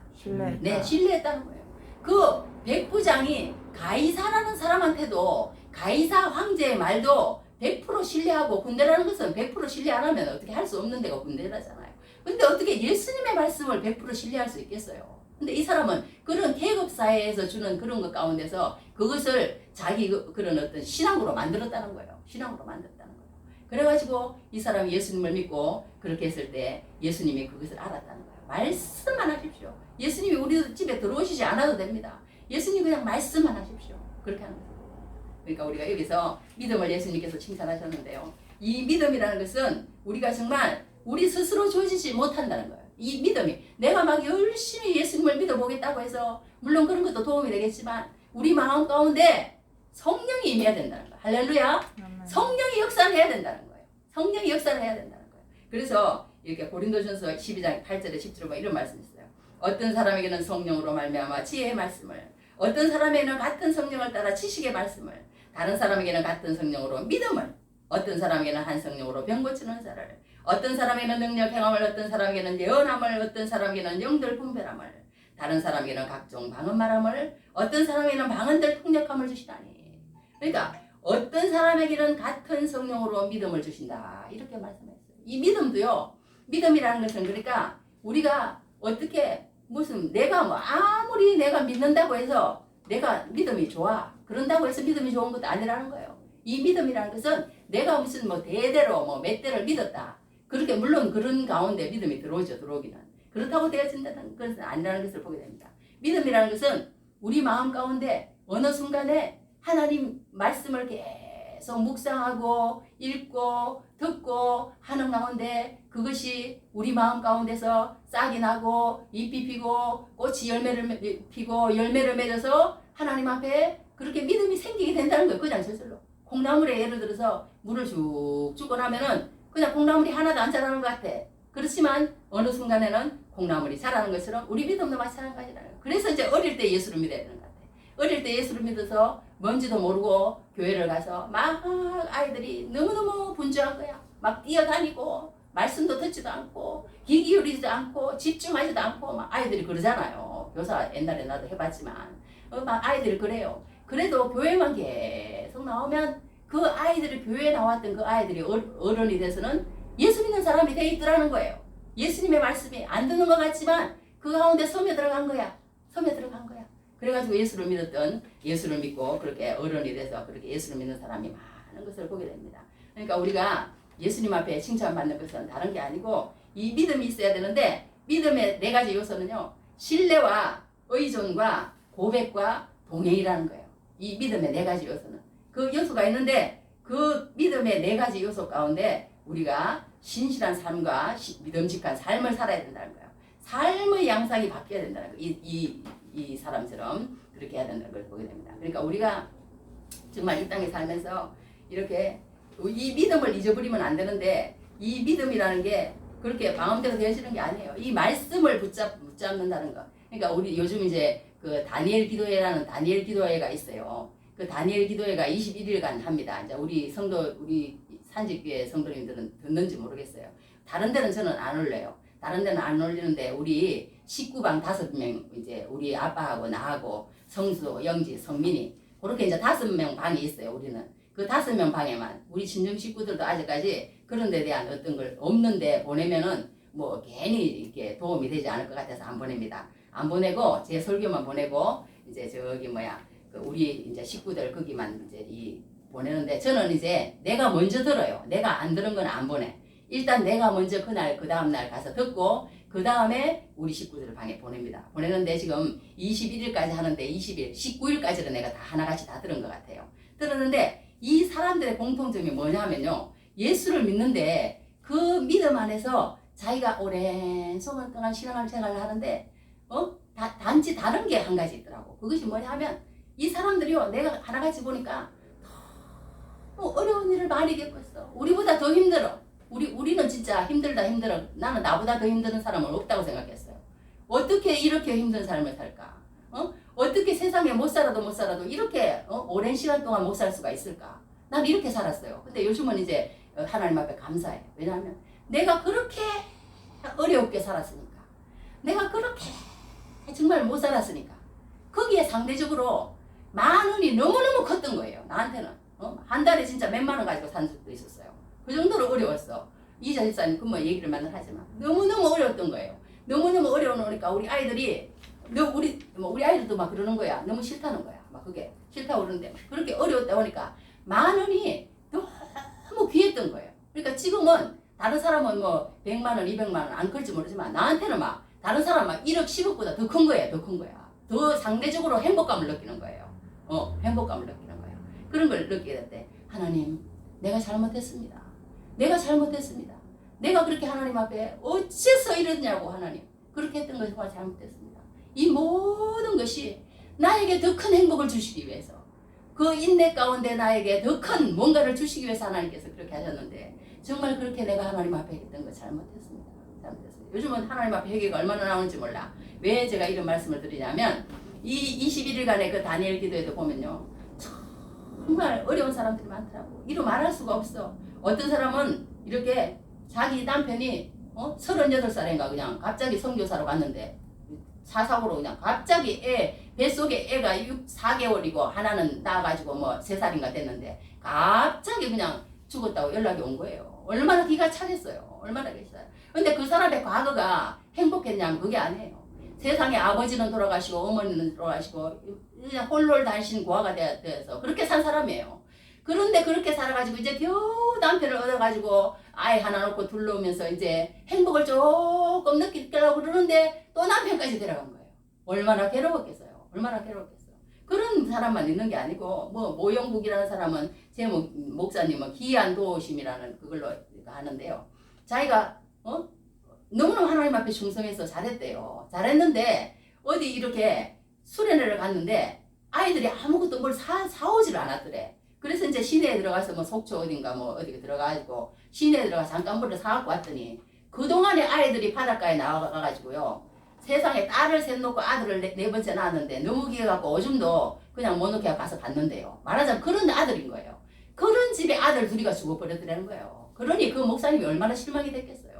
네, 신뢰했다는 거예요. 그 백부장이 가이사라는 사람한테도 가이사 황제의 말도 100% 신뢰하고 군대라는 것은 100% 신뢰 안 하면 어떻게 할 수 없는 데가 군대라잖아요. 근데 어떻게 예수님의 말씀을 100% 신뢰할 수 있겠어요? 근데 이 사람은 그런 계급사회에서 주는 그런 것 가운데서 그것을 자기 그런 어떤 신앙으로 만들었다는 거예요. 신앙으로 만들었다는 거예요. 그래가지고 이 사람이 예수님을 믿고 그렇게 했을 때 예수님이 그것을 알았다는 거예요. 말씀만 하십시오. 예수님이 우리 집에 들어오시지 않아도 됩니다. 예수님 그냥 말씀만 하십시오. 그렇게 하는 거예요. 그러니까 우리가 여기서 믿음을 예수님께서 칭찬하셨는데요. 이 믿음이라는 것은 우리가 정말 우리 스스로 주어지지 못한다는 거예요. 이 믿음이 내가 막 열심히 예수님을 믿어보겠다고 해서 물론 그런 것도 도움이 되겠지만 우리 마음 가운데 성령이 임해야 된다는 거예요. 할렐루야. 성령이 역사를 해야 된다는 거예요. 성령이 역사를 해야 된다는 거예요. 그래서 이렇게 고린도전서 12장 8절에 10절에 뭐 이런 말씀이 있어요. 어떤 사람에게는 성령으로 말미암아 지혜의 말씀을, 어떤 사람에게는 같은 성령을 따라 지식의 말씀을, 다른 사람에게는 같은 성령으로 믿음을, 어떤 사람에게는 한 성령으로 병 고치는 은사를, 어떤 사람에게는 능력 행함을, 어떤 사람에게는 예언함을, 어떤 사람에게는 영들 분별함을, 다른 사람에게는 각종 방언 말함을, 어떤 사람에게는 방언들 통역함을 주시다니. 그러니까 어떤 사람에게는 같은 성령으로 믿음을 주신다. 이렇게 말씀했어요. 이 믿음도요. 믿음이라는 것은 그러니까 우리가 어떻게 무슨 내가 뭐 아무리 내가 믿는다고 해서 내가 믿음이 좋아. 그런다고 해서 믿음이 좋은 것도 아니라는 거예요. 이 믿음이라는 것은 내가 무슨 뭐 대대로 뭐 몇 대를 믿었다. 그렇게 물론 그런 가운데 믿음이 들어오죠. 들어오기는. 그렇다고 되어진다는 것은 아니라는 것을 보게 됩니다. 믿음이라는 것은 우리 마음 가운데 어느 순간에 하나님 말씀을 계속 묵상하고 읽고 듣고 하는 가운데 그것이 우리 마음 가운데서 싹이 나고 잎이 피고 꽃이 열매를 피고 열매를 맺어서 하나님 앞에 그렇게 믿음이 생기게 된다는 거예요. 그냥 저절로. 콩나물에 예를 들어서 물을 쭉 주고 나면은 그냥 콩나물이 하나도 안 자라는 것 같아. 그렇지만 어느 순간에는 콩나물이 자라는 것처럼 우리 믿음도 마찬가지라는 거예요. 그래서 이제 어릴 때 예수를 믿어야 되는 것 같아요. 어릴 때 예수를 믿어서 뭔지도 모르고 교회를 가서 막 아이들이 너무너무 분주한 거야. 막 뛰어다니고 말씀도 듣지도 않고 귀 기울이지도 않고 집중하지도 않고 막 아이들이 그러잖아요. 교사 옛날에 나도 해봤지만 막 아이들이 그래요. 그래도 교회만 계속 나오면 그 아이들이 교회에 나왔던 그 아이들이 어른이 돼서는 예수 믿는 사람이 돼 있더라는 거예요. 예수님의 말씀이 안 듣는 것 같지만 그 가운데 섬에 들어간 거야. 섬에 들어간 거야. 그래가지고 예수를 믿었던 예수를 믿고 그렇게 어른이 돼서 그렇게 예수를 믿는 사람이 많은 것을 보게 됩니다. 그러니까 우리가 예수님 앞에 칭찬받는 것은 다른 게 아니고 이 믿음이 있어야 되는데 믿음의 네 가지 요소는요. 신뢰와 의존과 고백과 동행이라는 거예요. 이 믿음의 네 가지 요소는. 그 요소가 있는데 그 믿음의 네 가지 요소 가운데 우리가 신실한 삶과 믿음직한 삶을 살아야 된다는 거예요. 삶의 양상이 바뀌어야 된다는 거예요. 이 사람처럼 그렇게 해야 된다는 걸 보게 됩니다. 그러니까 우리가 정말 이 땅에 살면서 이렇게 이 믿음을 잊어버리면 안 되는데 이 믿음이라는 게 그렇게 마음대로 되어지는 게 아니에요. 이 말씀을 붙잡는다는 거. 그러니까 우리 요즘 이제 그 다니엘 기도회라는 다니엘 기도회가 있어요. 그 다니엘 기도회가 21일간 합니다. 이제 우리 산직교회 성도님들은 듣는지 모르겠어요. 다른 데는 저는 안 올려요. 다른 데는 안 올리는데 우리 식구방 5명 이제 우리 아빠하고 나하고 성수, 영지, 성민이 그렇게 이제 5명 방이 있어요. 우리는 그 5명 방에만 우리 친정 식구들도 아직까지 그런 데 대한 어떤 걸 없는데 보내면은 뭐 괜히 이렇게 도움이 되지 않을 것 같아서 안 보냅니다. 안 보내고 제 설교만 보내고 이제 저기 그 우리 이제 식구들 거기만 이제 보내는데 저는 이제 내가 먼저 들어요. 내가 안 들은 건 안 보내. 일단 내가 먼저 그날 그 다음날 가서 듣고 그 다음에 우리 식구들을 방에 보냅니다. 보내는데 지금 21일까지 하는데 20일, 19일까지는 내가 다 하나같이 다 들은 것 같아요. 들었는데 이 사람들의 공통점이 뭐냐면요. 예수를 믿는데 그 믿음 안에서 자기가 오랜 동안 신앙생활을 하는데 단지 다른 게 한 가지 있더라고. 그것이 뭐냐면 이 사람들이요. 내가 하나같이 보니까 너무 어려운 일을 많이 겪었어. 우리보다 더 힘들어. 우리는 진짜 힘들다 힘들어. 나는 나보다 더 힘든 사람은 없다고 생각했어요. 어떻게 이렇게 힘든 삶을 살까? 어떻게 세상에 못 살아도 이렇게 오랜 시간 동안 못 살 수가 있을까? 난 이렇게 살았어요. 근데 요즘은 이제 하나님 앞에 감사해. 왜냐하면 내가 그렇게 어렵게 살았으니까. 내가 그렇게 정말 못 살았으니까. 거기에 상대적으로 만 원이 너무너무 컸던 거예요. 나한테는. 한 달에 진짜 몇만 원 가지고 산 적도 있었어요. 그 정도로 어려웠어. 이자 집사님 그 뭐 얘기를 맨날 하지만 너무너무 어려웠던 거예요. 너무너무 어려우니까 우리 아이들이 우리 아이들도 막 그러는 거야. 너무 싫다는 거야. 막 그게 싫다고 그러는데 그렇게 어려웠다 보니까 만 원이 너무 귀했던 거예요. 그러니까 지금은 다른 사람은 뭐 100만 원, 200만 원 안 클지 모르지만 나한테는 막 다른 사람 막 1억, 10억보다 더 큰 거예요. 더 큰 거야. 더 상대적으로 행복감을 느끼는 거예요. 행복감을 느끼는 거예요. 그런 걸 느끼게 됐대. 하나님, 내가 잘못했습니다. 내가 그렇게 하나님 앞에 어째서 이러냐고 하나님. 그렇게 했던 것이 정말 잘못됐습니다. 이 모든 것이 나에게 더 큰 행복을 주시기 위해서 그 인내 가운데 나에게 더 큰 뭔가를 주시기 위해서 하나님께서 그렇게 하셨는데 정말 그렇게 내가 하나님 앞에 했던 거 잘못했습니다. 요즘은 하나님 앞에 회개가 얼마나 나오는지 몰라. 왜 제가 이런 말씀을 드리냐면 이 21일간의 그 다니엘 기도에도 보면요. 정말 어려운 사람들이 많더라고. 이루 말할 수가 없어. 어떤 사람은 이렇게 자기 남편이 38살인가 그냥 갑자기 선교사로 갔는데 사사고로 그냥 갑자기 뱃속에 애가 4개월이고 하나는 낳아가지고 뭐 3살인가 됐는데 갑자기 그냥 죽었다고 연락이 온 거예요. 얼마나 기가 차겠어요. 얼마나 계시어요. 근데 그 사람의 과거가 행복했냐면 그게 아니에요. 세상에 아버지는 돌아가시고 어머니는 돌아가시고 그냥 홀로 다니시는 고아가 되어서 그렇게 산 사람이에요. 그런데 그렇게 살아가지고 이제 겨우 남편을 얻어가지고 아이 하나 놓고 둘러오면서 이제 행복을 조금 느끼려고 그러는데 또 남편까지 데려간 거예요. 얼마나 괴로웠겠어요. 얼마나 괴로웠겠어요. 그런 사람만 있는 게 아니고 뭐 모영국이라는 사람은 제 목사님은 기이한 도우심이라는 그걸로 하는데요. 자기가 너무너무 하나님 앞에 충성해서 잘했대요. 잘했는데 어디 이렇게 수련회를 갔는데 아이들이 아무것도 뭘 사오지를 않았더래. 그래서 이제 시내에 들어가서 뭐 속초 어딘가 뭐 어디 들어가가지고 시내에 들어가 잠깐 물을 사갖고 왔더니 그동안에 아이들이 바닷가에 나와가지고요. 세상에 딸을 셋 놓고 아들을 네 번째 낳았는데 너무 귀해갖고 오줌도 그냥 못 놓게 가서 봤는데요. 말하자면 그런 아들인 거예요. 그런 집에 아들 둘이가 죽어버렸더라는 거예요. 그러니 그 목사님이 얼마나 실망이 됐겠어요.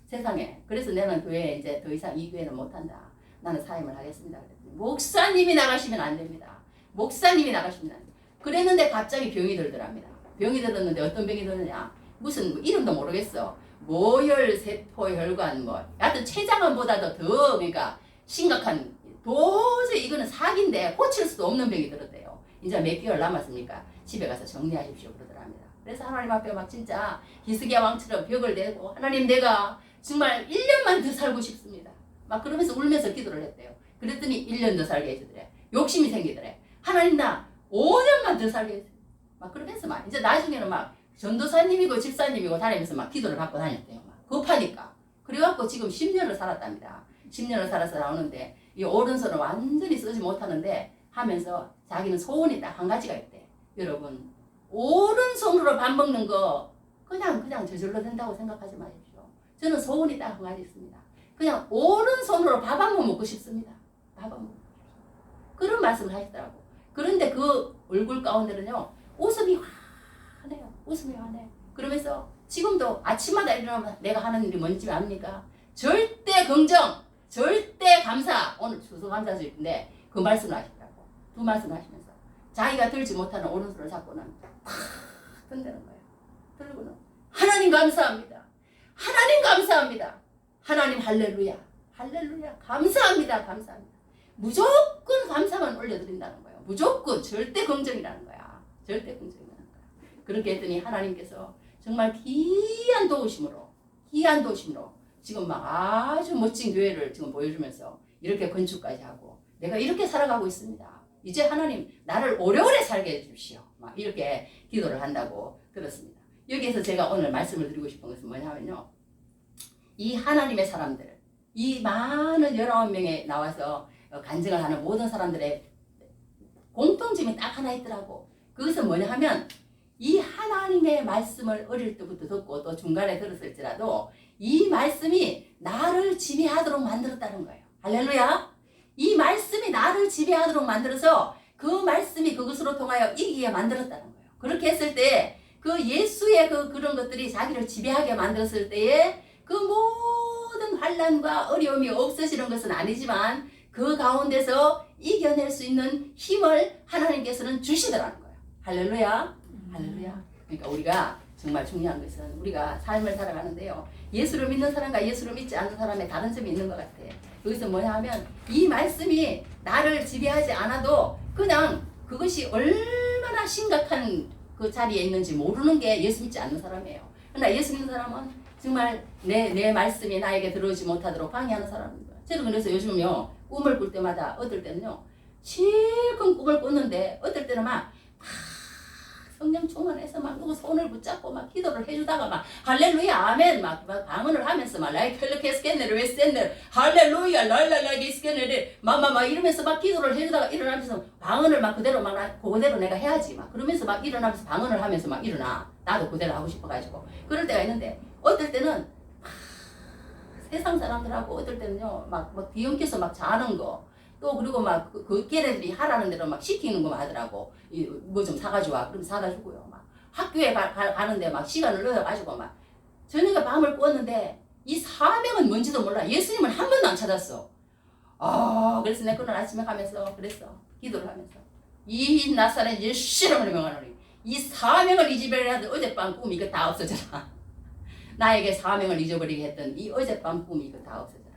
세상에. 그래서 나는 교회에 이제 더 이상 이 교회는 못한다. 나는 사임을 하겠습니다. 그랬더니 목사님이 나가시면 안 됩니다. 목사님이 나가시면 안 됩니다. 그랬는데 갑자기 병이 들더랍니다. 병이 들었는데 어떤 병이 들었냐. 무슨 뭐 이름도 모르겠어. 모열, 세포, 혈관 뭐 하여튼 췌장암보다도 더 그러니까 심각한 도저히 이거는 사기인데 고칠 수도 없는 병이 들었대요. 이제 몇 개월 남았으니까 집에 가서 정리하십시오 그러더랍니다. 그래서 하나님 앞에 막 진짜 히스기야 왕처럼 벽을 대고 하나님 내가 정말 1년만 더 살고 싶습니다. 막 그러면서 울면서 기도를 했대요. 그랬더니 1년 더 살게 해주더래. 욕심이 생기더래. 하나님 나 5년만 더 살게 해주세요. 막 그러면서 막 이제 나중에는 막 전도사님이고 집사님이고 다니면서 막 기도를 받고 다녔대요. 막 급하니까. 그래갖고 지금 10년을 살았답니다. 10년을 살아서 나오는데 이 오른손을 완전히 쓰지 못하는데 하면서 자기는 소원이 딱 한 가지가 있대. 여러분 오른손으로 밥 먹는 거 그냥 저절로 된다고 생각하지 마십시오. 저는 소원이 딱 한 가지 있습니다. 그냥 오른손으로 밥 한 번 먹고 싶습니다. 밥 한 번 먹고 싶습니다. 그런 말씀을 하시더라고. 그런데 그 얼굴 가운데는요 웃음이 환해요. 웃음이 환해. 그러면서 지금도 아침마다 일어나면 내가 하는 일이 뭔지 압니까? 절대 긍정, 절대 감사. 오늘 추수감사주일인데 그 말씀을 하시더라고. 두 말씀을 하시면서 자기가 들지 못하는 오른손을 잡고는 팍 든다는 거예요. 들고는 하나님 감사합니다. 하나님 감사합니다. 하나님 할렐루야. 할렐루야. 감사합니다. 감사합니다. 무조건 감사만 올려드린다는 거예요. 무조건 절대 긍정이라는 거야. 절대 긍정이라는 거야. 그렇게 했더니 하나님께서 정말 귀한 도우심으로 지금 막 아주 멋진 교회를 지금 보여주면서 이렇게 건축까지 하고 내가 이렇게 살아가고 있습니다. 이제 하나님 나를 오래오래 살게 해주시오. 막 이렇게 기도를 한다고 들었습니다. 여기에서 제가 오늘 말씀을 드리고 싶은 것은 뭐냐면요. 이 하나님의 사람들, 이 많은 19명에 나와서 간증을 하는 모든 사람들의 공통점이 딱 하나 있더라고. 그것은 뭐냐 하면 이 하나님의 말씀을 어릴 때부터 듣고 또 중간에 들었을지라도 이 말씀이 나를 지배하도록 만들었다는 거예요. 할렐루야. 이 말씀이 나를 지배하도록 만들어서 그 말씀이 그것으로 통하여 이기게 만들었다는 거예요. 그렇게 했을 때 그 예수의 그런 것들이 자기를 지배하게 만들었을 때에 그 모든 환난과 어려움이 없어지는 것은 아니지만 그 가운데서 이겨낼 수 있는 힘을 하나님께서는 주시더라는 거예요. 할렐루야. 할렐루야. 그러니까 우리가 정말 중요한 것은 우리가 삶을 살아가는데요. 예수를 믿는 사람과 예수를 믿지 않는 사람의 다른 점이 있는 것 같아요. 여기서 뭐냐 하면 이 말씀이 나를 지배하지 않아도 그냥 그것이 얼마나 심각한 그 자리에 있는지 모르는 게 예수 믿지 않는 사람이에요. 그러나 예수 믿는 사람은 정말 내 말씀이 나에게 들어오지 못하도록 방해하는 사람입니다. 저는 그래서 요즘요 꿈을 꿀 때마다 어떨 때는요 실컷 꿈을 꿨는데 어떨 때는 막 성령 충만해서 막 누구 손을 붙잡고 막 기도를 해주다가 막 할렐루야 아멘 막 방언을 하면서 막 라이 켈르케 스캔네르 웨스캔네르 할렐루야 랄랄라게 스캔네르 막 이러면서 막 기도를 해주다가 일어나면서 방언을 막 그대로 그대로 내가 해야지 막 그러면서 막 일어나면서 방언을 하면서 막 일어나 나도 그대로 하고 싶어가지고 그럴 때가 있는데 어떨 때는 세상 사람들하고 어떨 때는요 막 뒤엉켜서 막 자는 거 또 그리고 막 그 걔네들이 하라는 대로 막 시키는 거 하더라고. 뭐 좀 사가지고 와. 그럼 사다 주고요. 막 학교에 가는데 막 시간을 넣어가지고 막 저녁에 밤을 꿨는데 이 사명은 뭔지도 몰라. 예수님을 한 번도 안 찾았어. 그래서 내 그날 아침에 가면서 그랬어. 기도를 하면서 이 나사렛 예수 이름으로 명하노니 이 사명을 잊어버리게 하던 어젯밤 꿈 이거 다 없어져라. 나에게 사명을 잊어버리게 했던 이 어젯밤 꿈 이거 다 없어져라.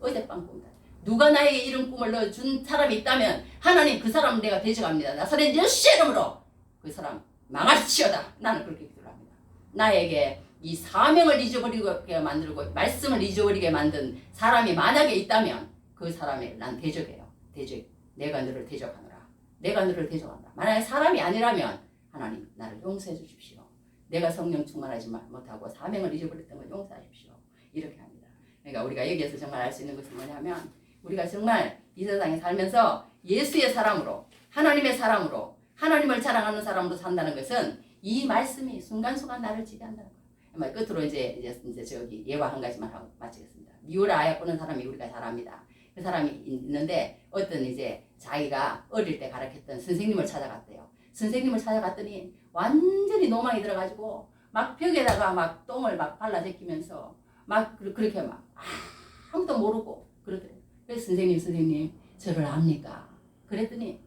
어젯밤 꿈. 누가 나에게 이런 꿈을 넣어준 사람이 있다면 하나님 그 사람은 내가 대적합니다. 나사렛 예수 이름으로 그 사람 망할지어다. 나는 그렇게 기도를 합니다. 나에게 이 사명을 잊어버리게 만들고 말씀을 잊어버리게 만든 사람이 만약에 있다면 그 사람을 난 대적해요. 대적. 내가 너를 대적하노라. 내가 너를 대적한다. 만약에 사람이 아니라면 하나님 나를 용서해 주십시오. 내가 성령 충만하지 못하고 사명을 잊어버렸던 걸 용서하십시오. 이렇게 합니다. 그러니까 우리가 여기에서 정말 알 수 있는 것은 뭐냐면 우리가 정말 이 세상에 살면서 예수의 사람으로 하나님의 사람으로 하나님을 자랑하는 사람으로 산다는 것은 이 말씀이 순간순간 나를 지배한다는 거예요. 끝으로 이제 저기 예화 한 가지만 하고 마치겠습니다. 미우라 아야 보는 사람이 우리가 잘 압니다. 그 사람이 있는데 어떤 이제 자기가 어릴 때 가르쳤던 선생님을 찾아갔대요. 선생님을 찾아갔더니 완전히 노망이 들어가지고 막 벽에다가 막 똥을 막 발라 제끼면서 막 그렇게 막 아무도 모르고 그러더래요. 그래서 선생님 저를 압니까? 그랬더니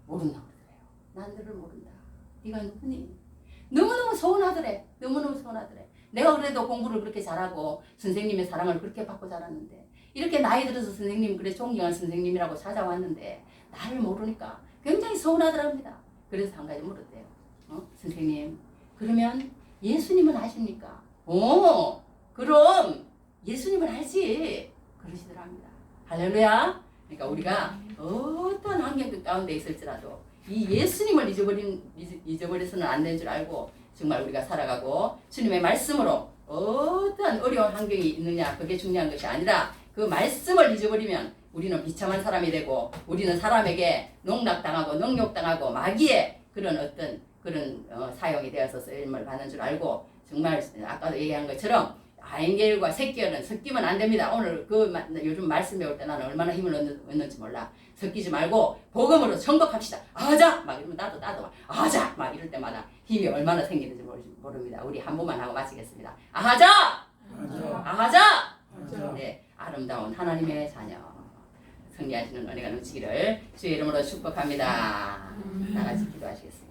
모른다고 그러더래요. 난 너를 모른다. 네가 누구니? 너무너무 서운하더래. 너무너무 서운하더래. 내가 그래도 공부를 그렇게 잘하고 선생님의 사랑을 그렇게 받고 자랐는데 이렇게 나이 들어서 선생님 그래 존경한 선생님이라고 찾아왔는데 나를 모르니까 굉장히 서운하더랍니다. 그래서 한 가지 물었대요. 선생님 그러면 예수님은 아십니까? 그럼 예수님은 알지. 그러시더랍니다. 할렐루야. 그러니까 우리가 어떤 환경 가운데 있을지라도 이 예수님을 잊어버려서는 안 되는 줄 알고 정말 우리가 살아가고 주님의 말씀으로 어떤 어려운 환경이 있느냐 그게 중요한 것이 아니라 그 말씀을 잊어버리면 우리는 비참한 사람이 되고 우리는 사람에게 농락당하고 능욕당하고 마귀의 그런 어떤 그런 사용이 되어서 쓰임을 받는 줄 알고 정말 아까도 얘기한 것처럼 아인계열과 색계열은 섞이면 안 됩니다. 오늘 요즘 말씀 배울 때 나는 얼마나 힘을 얻는지 몰라. 섞이지 말고 복음으로 정복합시다. 아자! 막 이러면 나도 막 아자! 막 이럴 때마다 힘이 얼마나 생기는지 모릅니다. 우리 한 번만 하고 마치겠습니다. 아자! 아자! 네, 아름다운 하나님의 자녀 승리하시는 은혜가 넘치기를 주의 이름으로 축복합니다. 다 같이 기도하시겠습니다.